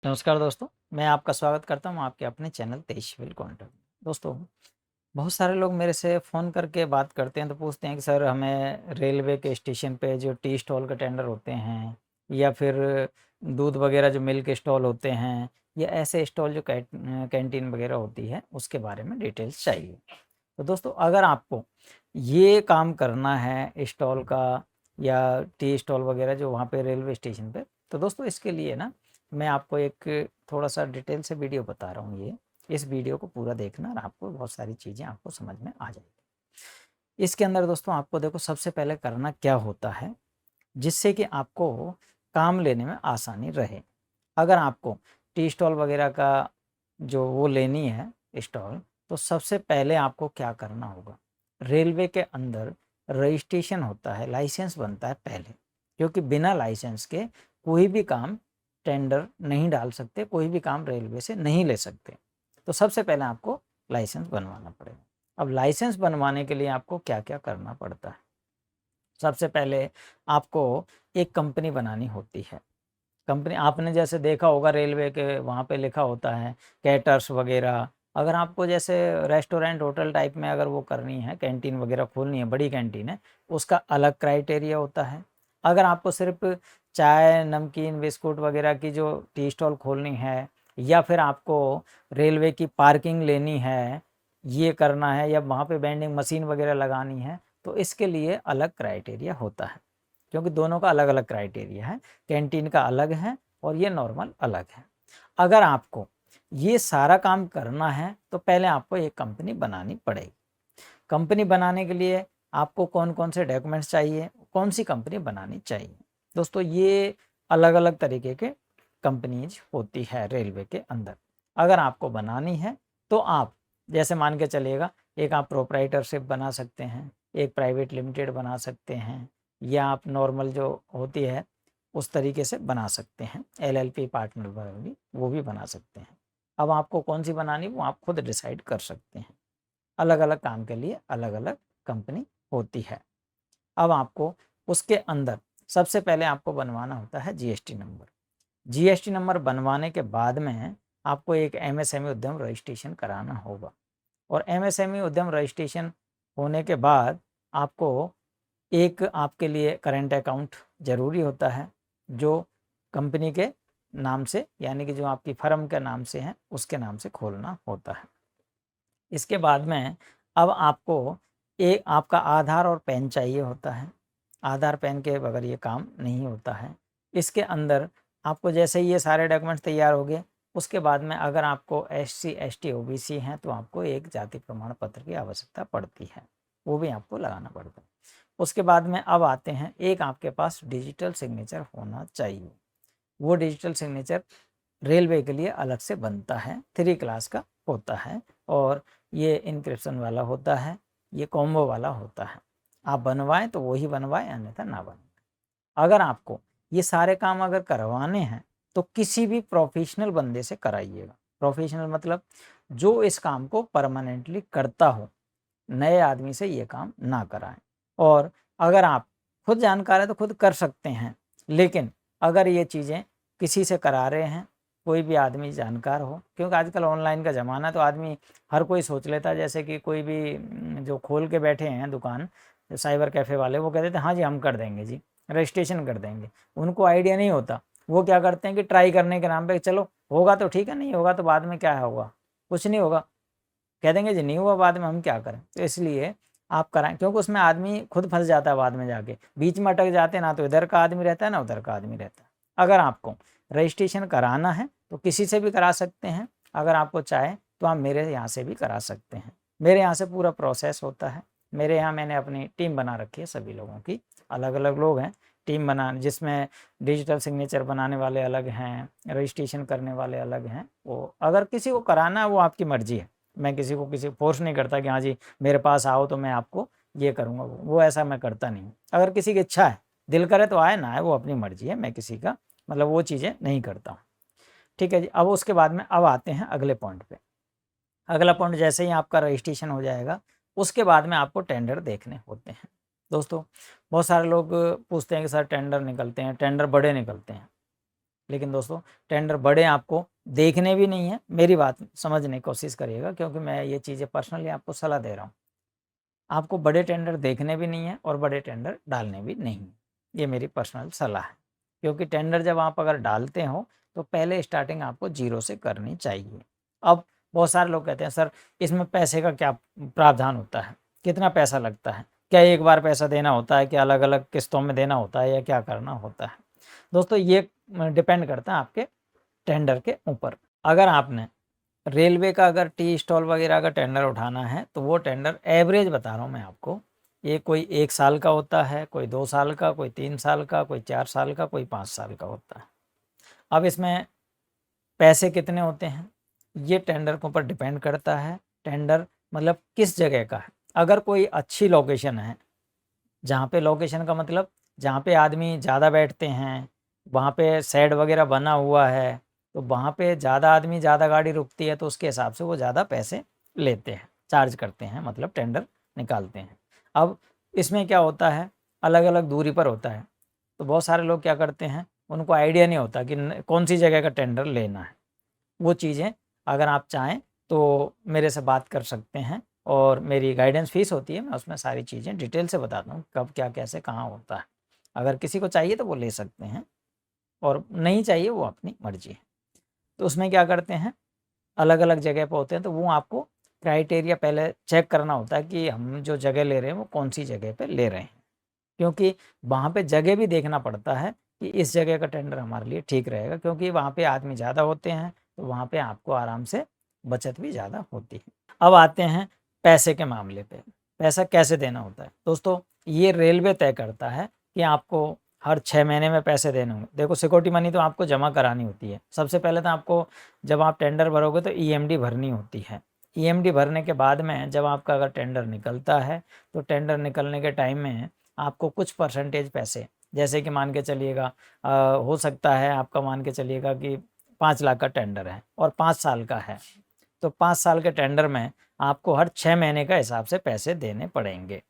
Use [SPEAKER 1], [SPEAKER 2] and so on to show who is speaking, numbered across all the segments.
[SPEAKER 1] नमस्कार दोस्तों, मैं आपका स्वागत करता हूँ आपके अपने चैनल तेजस्वी कंटेंट। दोस्तों, बहुत सारे लोग मेरे से फ़ोन करके बात करते हैं तो पूछते हैं कि सर हमें रेलवे के स्टेशन पे जो टी स्टॉल के टेंडर होते हैं या फिर दूध वगैरह जो मिल्क स्टॉल होते हैं या ऐसे स्टॉल जो कैंटीन वगैरह होती है उसके बारे में डिटेल्स चाहिए। तो दोस्तों, अगर आपको ये काम करना है स्टॉल का या टी स्टॉल वगैरह जो वहाँ पे रेलवे स्टेशन पे, तो दोस्तों इसके लिए ना मैं आपको एक थोड़ा-सा डिटेल से वीडियो बता रहा हूँ ये। इस वीडियो को पूरा देखना और आपको बहुत सारी चीज़ें आपको समझ में आ जाएगी। इसके अंदर दोस्तों आपको देखो सबसे पहले करना क्या होता है, जिससे कि आपको काम लेने में आसानी रहे। अगर आपको टी स्टॉल वगैरह का जो वो लेनी है स्टॉल, तो सबसे पहले आपको क्या करना होगा, रेलवे के अंदर रजिस्ट्रेशन होता है, लाइसेंस बनता है पहले, क्योंकि बिना लाइसेंस के कोई भी काम टेंडर नहीं डाल सकते, कोई भी काम रेलवे से नहीं ले सकते। तो सबसे पहले आपको लाइसेंस बनवाना पड़ेगा। अब लाइसेंस बनवाने के लिए आपको क्या-क्या करना पड़ता है? सबसे पहले आपको एक कंपनी बनानी होती है। कंपनी आपने जैसे देखा होगा रेलवे के वहाँ पे लिखा होता है कैटर्स वगैरह। अगर आपको जैसे रेस्टोरेंट होटल टाइप में अगर वो करनी है, कैंटीन वगैरह खोलनी है, बड़ी कैंटीन है, उसका अलग क्राइटेरिया होता है। अगर आपको सिर्फ़ चाय, नमकीन, बिस्कुट वगैरह की जो टी स्टॉल खोलनी है या फिर आपको रेलवे की पार्किंग लेनी है, ये करना है या वहाँ पे वेंडिंग मशीन वगैरह लगानी है, तो इसके लिए अलग क्राइटेरिया होता है। क्योंकि दोनों का अलग-अलग क्राइटेरिया है, कैंटीन का अलग है और ये नॉर्मल अलग है। अगर आपको ये सारा काम करना है, तो पहले आपको एक कंपनी बनानी पड़ेगी। कंपनी बनाने के लिए आपको कौन-कौन से डॉक्यूमेंट्स चाहिए, कौन-सी कंपनी बनानी चाहिए। दोस्तों, ये अलग-अलग तरीके के कंपनीज़ होती है रेलवे के अंदर। अगर आपको बनानी है, तो आप जैसे मान के चलिएगा, एक आप प्रोप्राइटरशिप बना सकते हैं, एक प्राइवेट लिमिटेड बना सकते हैं या आप नॉर्मल जो होती है, उस तरीके से बना सकते हैं। एलएलपी पार्टनर वाली वो भी बना सकते हैं। अब आपको कौन-सी बनानी है, वो आप खुद डिसाइड कर सकते हैं। अलग-अलग काम के लिए अलग-अलग कंपनी होती है। अब आपको उसके अंदर सबसे पहले आपको बनवाना होता है जीएसटी नंबर। जीएसटी नंबर बनवाने के बाद में आपको एक एमएसएमई उद्यम रजिस्ट्रेशन कराना होगा और एमएसएमई उद्यम रजिस्ट्रेशन होने के बाद आपको एक आपके लिए करंट अकाउंट ज़रूरी होता है, जो कंपनी के नाम से यानी कि जो आपकी फर्म के नाम से है, उसके नाम से खोलना होता है। इसके बाद में अब आपको एक आपका आधार और पैन चाहिए होता है। आधार पैन के बगैर ये काम नहीं होता है। इसके अंदर आपको जैसे ही ये सारे डॉक्यूमेंट्स तैयार हो गए, उसके बाद में अगर आपको एससी, एसटी, ओबीसी हैं तो आपको एक जाति प्रमाण पत्र की आवश्यकता पड़ती है। वो भी आपको लगाना पड़ता है। उसके बाद में अब आते हैं, एक आपके पास डिजिटल सिग्नेचर होना चाहिए। वो डिजिटल सिग्नेचर रेलवे के लिए अलग से बनता है, 3 क्लास का होता है और ये एन्क्रिप्शन वाला होता है, ये कॉम्बो वाला होता है। आप बनवाएँ तो वही बनवाएँ अन्यथा ना बनवाएँ। अगर आपको ये सारे काम अगर करवाने हैं, तो किसी भी प्रोफ़ेशनल बंदे से कराइएगा। प्रोफ़ेशनल मतलब जो इस काम को परमानेंटली करता हो, नए आदमी से ये काम ना कराएँ। और अगर आप खुद जानकार हैं तो खुद कर सकते हैं, लेकिन अगर ये चीज़ें किसी से करा रहे हैं, कोई भी आदमी जानकार हो, क्योंकि आजकल ऑनलाइन का ज़माना है तो आदमी हर कोई सोच लेता है, जैसे कि कोई भी जो खोल के बैठे हैं दुकान, जो साइबर कैफ़े वाले, वो कह देते हैं हाँ जी हम कर देंगे जी, रजिस्ट्रेशन कर देंगे। उनको आइडिया नहीं होता, वो क्या करते हैं कि ट्राई करने के नाम पे चलो होगा तो ठीक है, नहीं होगा तो बाद में क्या होगा, कुछ नहीं होगा। कह देंगे जी नहीं हुआ बाद में हम क्या करें? तो इसलिए आप कराएँ, क्योंकि उसमें आदमी खुद फँस जाता है बाद में जाके। बीच में अटक जाते हैं, ना तो इधर का आदमी रहता है, ना उधर का आदमी रहता है। अगर आपको रजिस्ट्रेशन कराना है, तो किसी से भी करा सकते हैं। अगर आपको चाहें, तो आप मेरे यहाँ से भी करा सकते हैं। मेरे यहाँ से पूरा प्रोसेस होता है। मेरे यहाँ मैंने अपनी टीम बना रखी है सभी लोगों की, अलग-अलग लोग हैं, टीम बना जिसमें डिजिटल सिग्नेचर बनाने वाले अलग हैं, रजिस्ट्रेशन करने वाले अलग हैं। वो अगर किसी को कराना है, वो आपकी मर्ज़ी है। मैं किसी को किसी फ़ोर्स नहीं करता कि हाँ जी, मेरे पास आओ तो मैं आपको ये करूँगा, वो ऐसा मैं करता नहीं हूँ। अगर किसी की इच्छा है, दिल करे तो आए, ना आए वो अपनी मर्ज़ी है, मैं किसी का मतलब वो चीज़ें नहीं करता हूँ। ठीक है जी, अब उसके बाद में अब आते हैं अगले पॉइंट पे। अगला पॉइंट जैसे ही आपका रजिस्ट्रेशन हो जाएगा, उसके बाद में आपको टेंडर देखने होते हैं। दोस्तों, बहुत सारे लोग पूछते हैं कि सर टेंडर निकलते हैं, टेंडर बड़े निकलते हैं, लेकिन दोस्तों टेंडर बड़े आपको देखने भी नहीं है, मेरी बात समझने की कोशिश करिएगा, क्योंकि मैं ये चीज़ें पर्सनली आपको सलाह दे रहा हूँ। आपको बड़े टेंडर देखने भी नहीं है और बड़े टेंडर डालने भी नहीं है, ये मेरी पर्सनल सलाह है। क्योंकि टेंडर जब आप अगर डालते हो तो पहले स्टार्टिंग आपको ज़ीरो से करनी चाहिए। अब बहुत सारे लोग कहते हैं सर इसमें पैसे का क्या प्रावधान होता है, कितना पैसा लगता है, क्या एक बार पैसा देना होता है, क्या अलग अलग किस्तों में देना होता है, या क्या करना होता है। दोस्तों ये डिपेंड करता है आपके टेंडर के ऊपर। अगर आपने रेलवे का अगर टी स्टॉल वगैरह का टेंडर उठाना है तो वो टेंडर एवरेज बता रहा हूँ मैं आपको, ये कोई 1 साल का होता है, कोई 2 साल का, कोई 3 साल का, कोई 4 साल का, कोई 5 साल का होता है। अब इसमें पैसे कितने होते हैं ये टेंडर के ऊपर डिपेंड करता है। टेंडर मतलब किस जगह का है। अगर कोई अच्छी लोकेशन है, जहाँ पे लोकेशन का मतलब जहाँ पे आदमी ज़्यादा बैठते हैं, वहाँ पे शेड वगैरह बना हुआ है, तो वहाँ पे ज़्यादा आदमी ज़्यादा गाड़ी रुकती है, तो उसके हिसाब से वो ज़्यादा पैसे लेते हैं, चार्ज करते हैं, मतलब टेंडर निकालते हैं। अब इसमें क्या होता है, अलग अलग दूरी पर होता है, तो बहुत सारे लोग क्या करते हैं, उनको आइडिया नहीं होता कि कौन सी जगह का टेंडर लेना है। वो चीज़ें अगर आप चाहें तो मेरे से बात कर सकते हैं, और मेरी गाइडेंस फ़ीस होती है, मैं उसमें सारी चीज़ें डिटेल से बताता हूँ कब क्या कैसे कहाँ होता है। अगर किसी को चाहिए तो वो ले सकते हैं, और नहीं चाहिए वो अपनी मर्ज़ी है। तो उसमें क्या करते हैं, अलग-अलग जगह पे होते हैं, तो वो आपको क्राइटेरिया पहले चेक करना होता है कि हम जो जगह ले रहे हैं वो कौन-सी जगह पे ले रहे हैं। क्योंकि वहाँ पे जगह भी देखना पड़ता है कि इस जगह का टेंडर हमारे लिए ठीक रहेगा, क्योंकि वहाँ पे आदमी ज़्यादा होते हैं, तो वहाँ पे आपको आराम से बचत भी ज़्यादा होती है। अब आते हैं पैसे के मामले पे, पैसा कैसे देना होता है? दोस्तों ये रेलवे तय करता है कि आपको हर 6 महीने में पैसे देने होंगे। देखो सिक्योरिटी मनी तो आपको जमा करानी होती है। सबसे पहले तो आपको जब आप टेंडर भरोगे तो ईएमडी भरनी होती है। ईएमडी भरने के बाद में जब आपका अगर टेंडर निकलता है, तो टेंडर निकलने के टाइम में आपको कुछ परसेंटेज पैसे, जैसे कि मान के चलिएगा हो सकता है आपका मान के चलिएगा कि 5 लाख का टेंडर है और 5 साल का है, तो 5 साल के टेंडर में आपको हर 6 महीने का हिसाब से पैसे देने पड़ेंगे।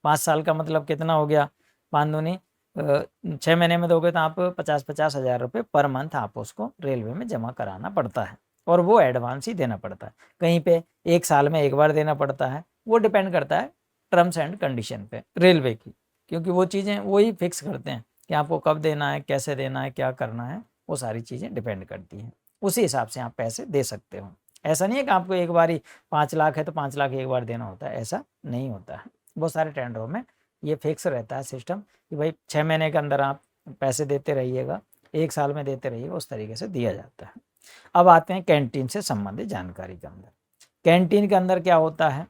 [SPEAKER 1] 5 साल का मतलब कितना हो गया, 5 दूनी 6 महीने में दोगे तो आप 50-50 हज़ार रुपये पर मंथ आप उसको रेलवे में जमा कराना पड़ता है, और वो एडवांस ही देना पड़ता है। कहीं पे 1 साल में 1 बार देना पड़ता है, वो डिपेंड करता है टर्म्स एंड कंडीशन पे रेलवे की, क्योंकि वो चीज़ें वो ही फिक्स करते हैं कि आपको कब देना है, कैसे देना है, क्या करना है, वो सारी चीज़ें डिपेंड करती हैं। उसी हिसाब से आप पैसे दे सकते हो। ऐसा नहीं है कि आपको एक बार ही 5 लाख है तो 5 लाख एक बार देना होता है, ऐसा नहीं होता है। बहुत सारे टेंडरों में ये फिक्स रहता है सिस्टम कि भाई 6 महीने के अंदर आप पैसे देते रहिएगा, 1 साल में देते रहिएगा, उस तरीके से दिया जाता है। अब आते हैं कैंटीन से संबंधित जानकारी के अंदर। कैंटीन के अंदर क्या होता है,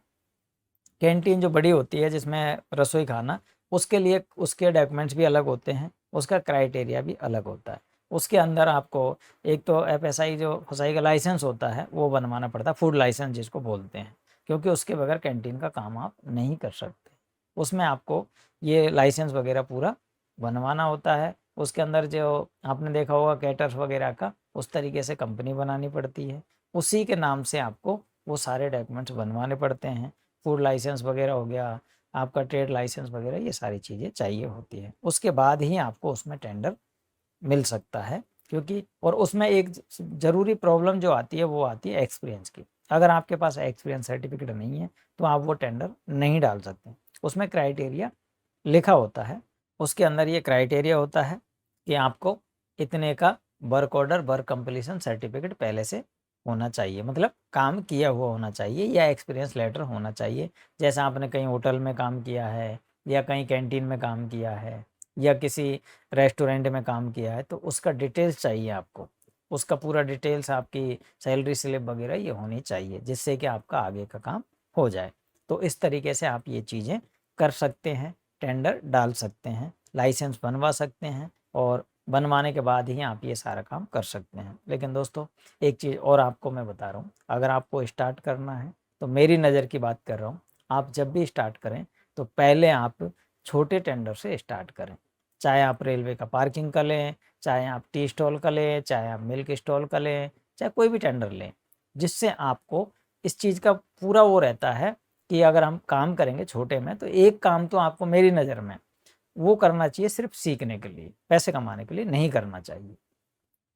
[SPEAKER 1] कैंटीन जो बड़ी होती है जिसमें रसोई खाना, उसके लिए उसके डॉक्यूमेंट्स भी अलग होते हैं, उसका क्राइटेरिया भी अलग होता है। उसके अंदर आपको एक तो एफएसआई जो फसाई का लाइसेंस होता है वो बनवाना पड़ता है, फूड लाइसेंस जिसको बोलते हैं, क्योंकि उसके बगैर कैंटीन का काम आप नहीं कर सकते। उसमें आपको ये लाइसेंस वगैरह पूरा बनवाना होता है। उसके अंदर जो आपने देखा होगा कैटर्स वगैरह का, उस तरीके से कंपनी बनानी पड़ती है, उसी के नाम से आपको वो सारे डॉक्यूमेंट्स बनवाने पड़ते हैं। फूड लाइसेंस वगैरह हो गया, आपका ट्रेड लाइसेंस वगैरह, ये सारी चीज़ें चाहिए होती है। उसके बाद ही आपको उसमें टेंडर मिल सकता है, क्योंकि और उसमें एक ज़रूरी प्रॉब्लम जो आती है वो आती है एक्सपीरियंस की। अगर आपके पास एक्सपीरियंस सर्टिफिकेट नहीं है तो आप वो टेंडर नहीं डाल सकते। उसमें क्राइटेरिया लिखा होता है, उसके अंदर ये क्राइटेरिया होता है कि आपको इतने का work order, work completion certificate पहले से होना चाहिए, मतलब काम किया हुआ होना चाहिए, या एक्सपीरियंस लेटर होना चाहिए। जैसा आपने कहीं होटल में काम किया है, या कहीं कैंटीन में काम किया है, या किसी रेस्टोरेंट में काम किया है, तो उसका डिटेल्स चाहिए आपको। उसका पूरा डिटेल्स, आपकी सैलरी स्लिप वगैरह ये होनी चाहिए, जिससे कि आपका आगे का काम हो जाए। तो इस तरीके से आप ये चीज़ें कर सकते हैं, टेंडर डाल सकते हैं, लाइसेंस बनवा सकते हैं, और बनवाने के बाद ही आप ये सारा काम कर सकते हैं। लेकिन दोस्तों एक चीज़ और आपको मैं बता रहा हूँ, अगर आपको स्टार्ट करना है तो मेरी नज़र की बात कर रहा हूँ, आप जब भी स्टार्ट करें तो पहले आप छोटे टेंडर से स्टार्ट करें। चाहे आप रेलवे का पार्किंग का लें, चाहे आप टी स्टॉल का लें, चाहे आप मिल्क स्टॉल का लें, चाहे कोई भी टेंडर लें, जिससे आपको इस चीज़ का पूरा वो रहता है कि अगर हम काम करेंगे छोटे में, तो एक काम तो आपको मेरी नज़र में वो करना चाहिए सिर्फ सीखने के लिए, पैसे कमाने के लिए नहीं करना चाहिए।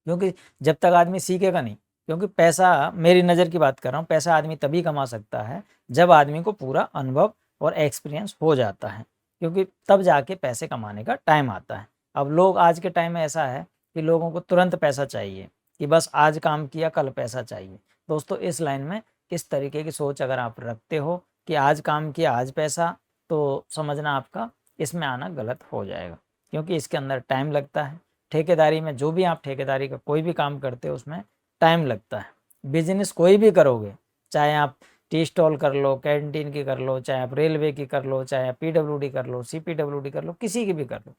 [SPEAKER 1] क्योंकि जब तक आदमी सीखेगा नहीं, क्योंकि पैसा, मेरी नज़र की बात कर रहा हूँ, पैसा आदमी तभी कमा सकता है जब आदमी को पूरा अनुभव और एक्सपीरियंस हो जाता है, क्योंकि तब जाके पैसे कमाने का टाइम आता है। अब लोग आज के टाइम में ऐसा है कि लोगों को तुरंत पैसा चाहिए, कि बस आज काम किया कल पैसा चाहिए। दोस्तों इस लाइन में इस तरीके की सोच अगर आप रखते हो कि आज काम किया आज पैसा, तो समझना आपका इसमें आना गलत हो जाएगा, क्योंकि इसके अंदर टाइम लगता है। ठेकेदारी में जो भी आप ठेकेदारी का कोई भी काम करते हो उसमें टाइम लगता है। बिजनेस कोई भी करोगे, चाहे आप टी स्टॉल कर लो, कैंटीन की कर लो, चाहे आप रेलवे की कर लो, चाहे आप पीडब्ल्यूडी कर लो, सीपीडब्ल्यूडी कर लो, किसी की भी कर लो,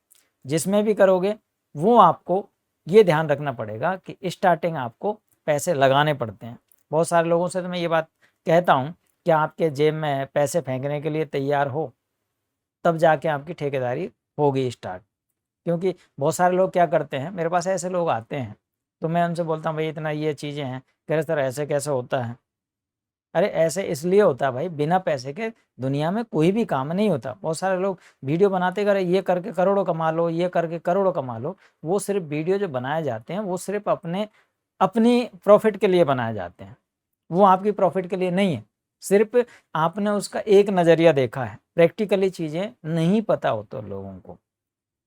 [SPEAKER 1] जिसमें भी करोगे वो आपको ये ध्यान रखना पड़ेगा कि स्टार्टिंग आपको पैसे लगाने पड़ते हैं। बहुत सारे लोगों से तो मैं ये बात कहता हूँ कि आपके जेब में पैसे फेंकने के लिए तैयार हो, तब जाके आपकी ठेकेदारी होगी स्टार्ट। क्योंकि बहुत सारे लोग क्या करते हैं, मेरे पास ऐसे लोग आते हैं, तो मैं उनसे बोलता हूँ भाई इतना ये चीज़ें हैं, कह रहे सर ऐसे कैसे होता है? अरे ऐसे इसलिए होता है भाई, बिना पैसे के दुनिया में कोई भी काम नहीं होता। बहुत सारे लोग वीडियो बनाते कर ये करके करोड़ों कमा लो, ये करके करोड़ों कमा लो। वो सिर्फ वीडियो जो बनाए जाते हैं वो सिर्फ अपनी प्रॉफिट के लिए बनाए जाते हैं, वो आपकी प्रॉफिट के लिए नहीं है। सिर्फ आपने उसका एक नज़रिया देखा है, प्रैक्टिकली चीज़ें नहीं पता होता लोगों को।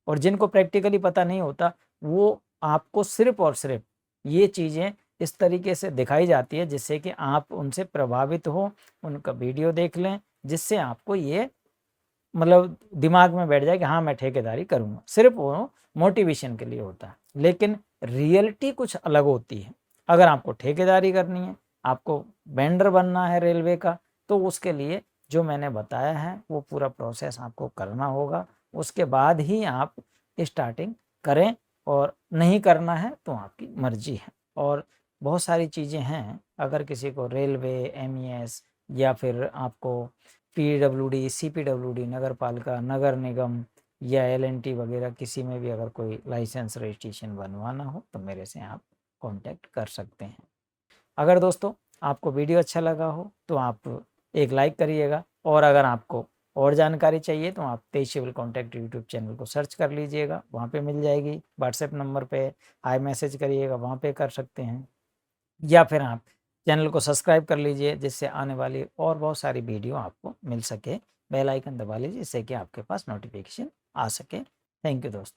[SPEAKER 1] और जिनको प्रैक्टिकली पता नहीं होता वो आपको सिर्फ और सिर्फ ये चीज़ें इस तरीके से दिखाई जाती है जिससे कि आप उनसे प्रभावित हो, उनका वीडियो देख लें, जिससे आपको ये मतलब दिमाग में बैठ जाए कि हाँ मैं ठेकेदारी करूँगा। सिर्फ वो मोटिवेशन के लिए होता है, लेकिन रियलिटी कुछ अलग होती है। अगर आपको ठेकेदारी करनी है, आपको वेंडर बनना है रेलवे का, तो उसके लिए जो मैंने बताया है वो पूरा प्रोसेस आपको करना होगा। उसके बाद ही आप स्टार्टिंग करें, और नहीं करना है तो आपकी मर्जी है। और बहुत सारी चीज़ें हैं, अगर किसी को रेलवे, एमईएस या फिर आपको पीडब्ल्यूडी, सीपीडब्ल्यूडी, नगर पालिका, नगर निगम या एलएनटी वगैरह किसी में भी अगर कोई लाइसेंस रजिस्ट्रेशन बनवाना हो तो मेरे से आप कांटेक्ट कर सकते हैं। अगर दोस्तों आपको वीडियो अच्छा लगा हो तो आप एक लाइक करिएगा, और अगर आपको और जानकारी चाहिए तो आप तेज सिविल कॉन्टैक्ट यूट्यूब चैनल को सर्च कर लीजिएगा, वहाँ पे मिल जाएगी। व्हाट्सएप नंबर पे हाई मैसेज करिएगा, वहाँ पे कर सकते हैं, या फिर आप चैनल को सब्सक्राइब कर लीजिए जिससे आने वाली और बहुत सारी वीडियो आपको मिल सके। बेल आइकन दबा लीजिए जिससे कि आपके पास नोटिफिकेशन आ सके। थैंक यू दोस्तों।